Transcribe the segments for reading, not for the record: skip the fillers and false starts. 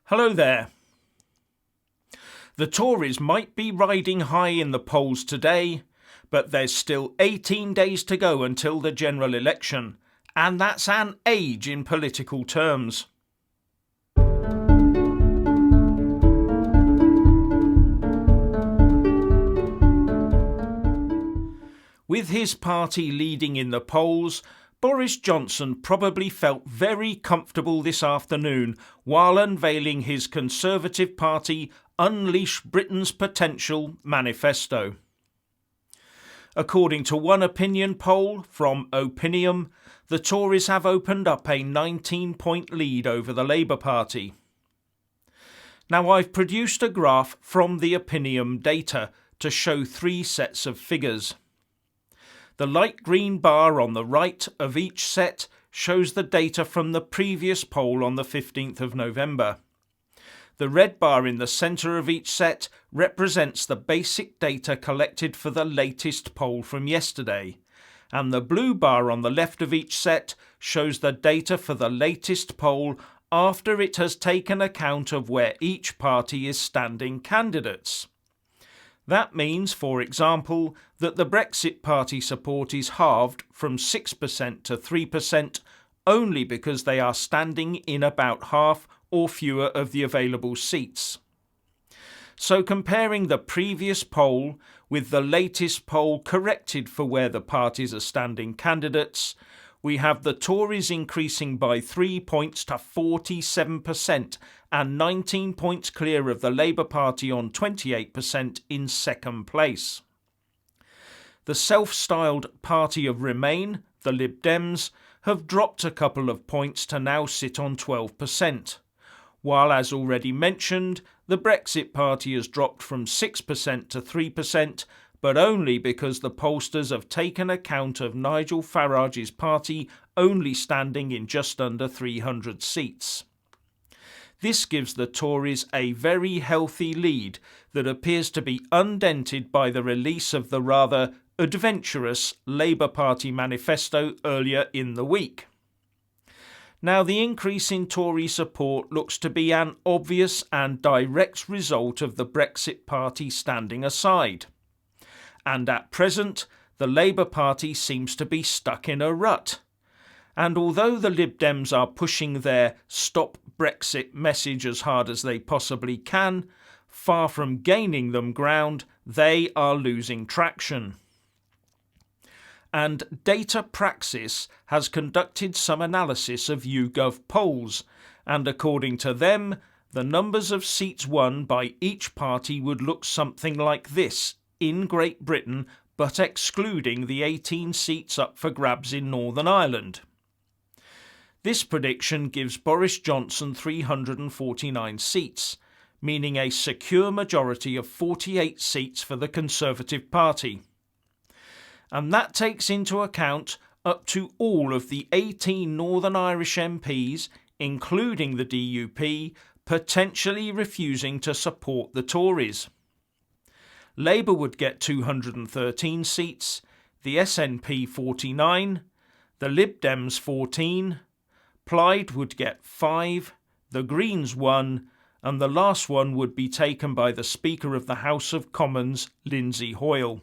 Hello there. The Tories might be riding high in the polls today, but there's still 18 days to go until the general election, and that's an age in political terms. With his party leading in the polls, Boris Johnson probably felt very comfortable this afternoon while unveiling his Conservative Party Unleash Britain's Potential manifesto. According to one opinion poll from Opinium, the Tories have opened up a 19-point lead over the Labour Party. Now, I've produced a graph from the Opinium data to show three sets of figures. The light green bar on the right of each set shows the data from the previous poll on the 15th of November. The red bar in the centre of each set represents the basic data collected for the latest poll from yesterday, and the blue bar on the left of each set shows the data for the latest poll after it has taken account of where each party is standing candidates. That means, for example, that the Brexit Party support is halved from 6% to 3% only because they are standing in about half or fewer of the available seats. So comparing the previous poll with the latest poll corrected for where the parties are standing candidates, we have the Tories increasing by 3 points to 47% and 19 points clear of the Labour Party on 28% in second place. The self-styled Party of Remain, the Lib Dems, have dropped a couple of points to now sit on 12%, while, as already mentioned, the Brexit Party has dropped from 6% to 3%, but only because the pollsters have taken account of Nigel Farage's party only standing in just under 300 seats. This gives the Tories a very healthy lead that appears to be undented by the release of the rather adventurous Labour Party manifesto earlier in the week. Now, the increase in Tory support looks to be an obvious and direct result of the Brexit Party standing aside. And at present, the Labour Party seems to be stuck in a rut. And although the Lib Dems are pushing their Stop Brexit message as hard as they possibly can, far from gaining them ground, they are losing traction. And Data Praxis has conducted some analysis of YouGov polls, and according to them, the numbers of seats won by each party would look something like this in Great Britain, but excluding the 18 seats up for grabs in Northern Ireland. This prediction gives Boris Johnson 349 seats, meaning a secure majority of 48 seats for the Conservative Party. And that takes into account up to all of the 18 Northern Irish MPs, including the DUP, potentially refusing to support the Tories. Labour would get 213 seats, the SNP 49, the Lib Dems 14, Plaid would get 5, the Greens 1, and the last one would be taken by the Speaker of the House of Commons, Lindsay Hoyle.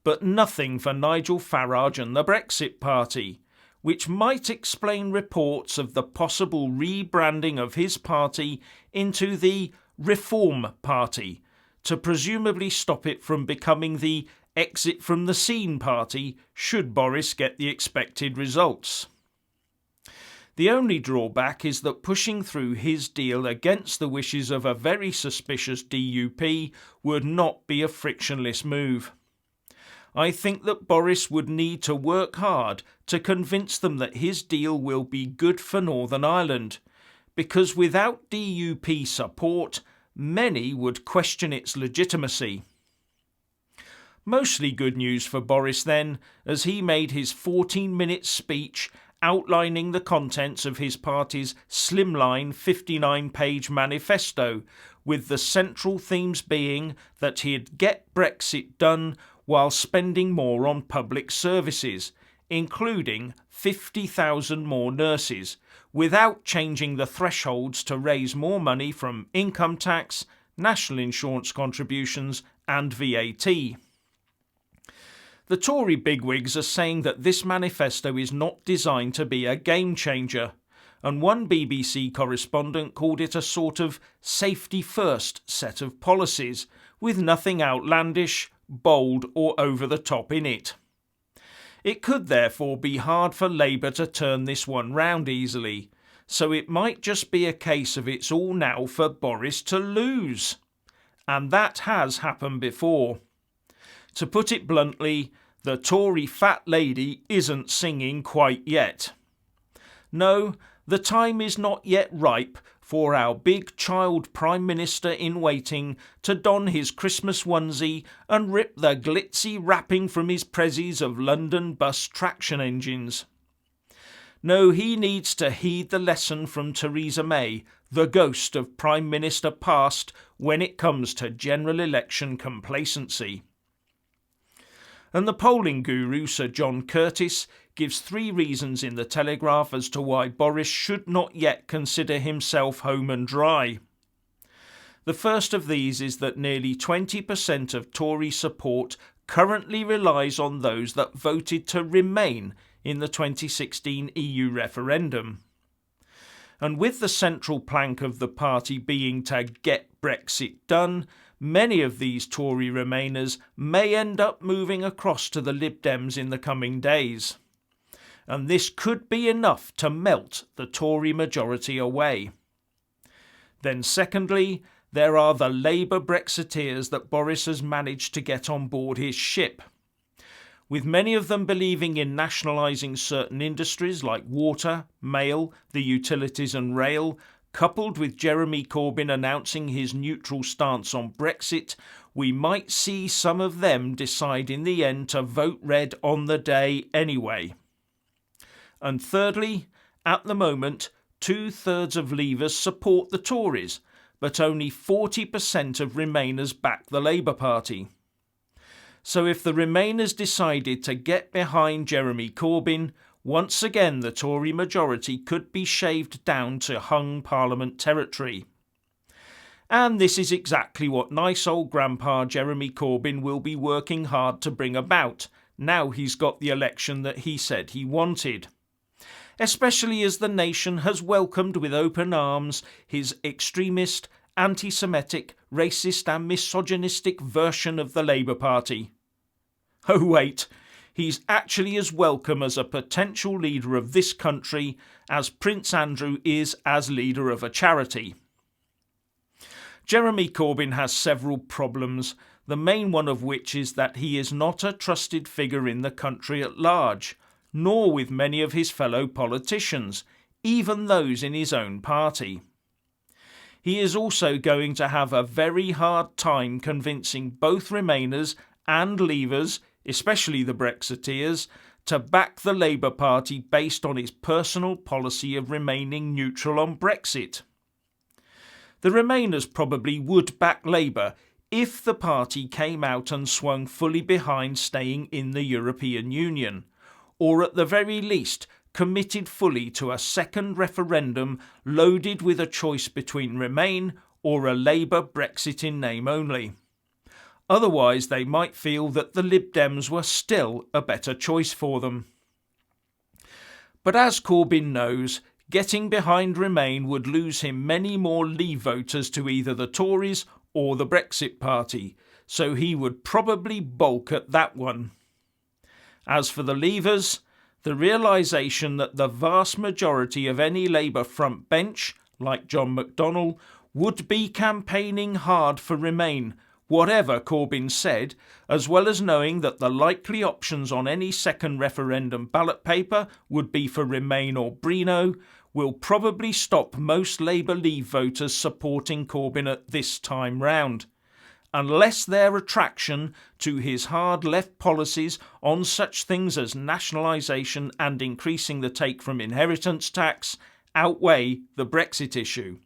But nothing for Nigel Farage and the Brexit Party, which might explain reports of the possible rebranding of his party into the Reform Party, to presumably stop it from becoming the Exit from the Scene Party should Boris get the expected results. The only drawback is that pushing through his deal against the wishes of a very suspicious DUP would not be a frictionless move. I think that Boris would need to work hard to convince them that his deal will be good for Northern Ireland, because without DUP support, many would question its legitimacy. Mostly good news for Boris then, as he made his 14-minute speech outlining the contents of his party's slimline 59-page manifesto, with the central themes being that he'd get Brexit done while spending more on public services, including 50,000 more nurses, without changing the thresholds to raise more money from income tax, national insurance contributions and VAT. The Tory bigwigs are saying that this manifesto is not designed to be a game changer, and one BBC correspondent called it a sort of safety-first set of policies, with nothing outlandish, bold or over the top in it. It could therefore be hard for Labour to turn this one round easily, so it might just be a case of it's all now for Boris to lose. And that has happened before. To put it bluntly, the Tory fat lady isn't singing quite yet. No, the time is not yet ripe for our big child Prime Minister in waiting to don his Christmas onesie and rip the glitzy wrapping from his prezzies of London bus traction engines. No, he needs to heed the lesson from Theresa May, the ghost of Prime Minister past, when it comes to general election complacency. And the polling guru Sir John Curtis gives 3 reasons in the Telegraph as to why Boris should not yet consider himself home and dry. The first of these is that nearly 20% of Tory support currently relies on those that voted to remain in the 2016 EU referendum. And with the central plank of the party being to get Brexit done, many of these Tory Remainers may end up moving across to the Lib Dems in the coming days. And this could be enough to melt the Tory majority away. Then secondly, there are the Labour Brexiteers that Boris has managed to get on board his ship. With many of them believing in nationalising certain industries like water, mail, the utilities and rail, coupled with Jeremy Corbyn announcing his neutral stance on Brexit, we might see some of them decide in the end to vote red on the day anyway. And thirdly, at the moment, 2/3 of Leavers support the Tories, but only 40% of Remainers back the Labour Party. So if the Remainers decided to get behind Jeremy Corbyn, once again the Tory majority could be shaved down to hung Parliament territory. And this is exactly what nice old Grandpa Jeremy Corbyn will be working hard to bring about, now he's got the election that he said he wanted. Especially as the nation has welcomed with open arms his extremist, anti-Semitic, racist and misogynistic version of the Labour Party. Oh wait, he's actually as welcome as a potential leader of this country as Prince Andrew is as leader of a charity. Jeremy Corbyn has several problems, the main one of which is that he is not a trusted figure in the country at large, nor with many of his fellow politicians, even those in his own party. He is also going to have a very hard time convincing both Remainers and Leavers, especially the Brexiteers, to back the Labour Party based on his personal policy of remaining neutral on Brexit. The Remainers probably would back Labour if the party came out and swung fully behind staying in the European Union, or at the very least committed fully to a second referendum loaded with a choice between Remain or a Labour Brexit in name only. Otherwise they might feel that the Lib Dems were still a better choice for them. But as Corbyn knows, getting behind Remain would lose him many more Leave voters to either the Tories or the Brexit Party, so he would probably balk at that one. As for the Leavers, the realisation that the vast majority of any Labour front bench, like John McDonnell, would be campaigning hard for Remain, whatever Corbyn said, as well as knowing that the likely options on any second referendum ballot paper would be for Remain or Brino, will probably stop most Labour Leave voters supporting Corbyn at this time round, unless their attraction to his hard left policies on such things as nationalisation and increasing the take from inheritance tax outweigh the Brexit issue.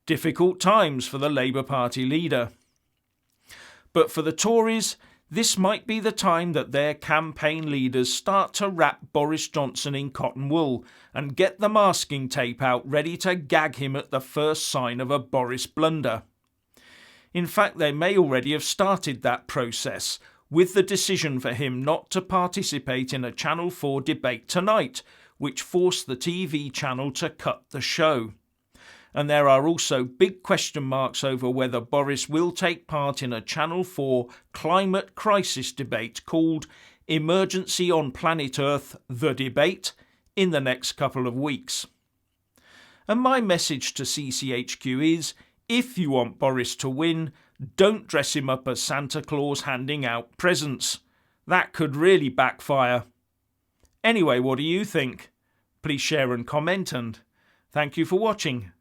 Difficult times for the Labour Party leader. But for the Tories, This might be the time that their campaign leaders start to wrap Boris Johnson in cotton wool and get the masking tape out ready to gag him at the first sign of a Boris blunder. In fact, they may already have started that process, with the decision for him not to participate in a Channel 4 debate tonight, which forced the TV channel to cut the show. And there are also big question marks over whether Boris will take part in a Channel 4 climate crisis debate called Emergency on Planet Earth, The Debate, in the next couple of weeks. And my message to CCHQ is, if you want Boris to win, don't dress him up as Santa Claus handing out presents. That could really backfire. Anyway, what do you think? Please share and comment, and thank you for watching.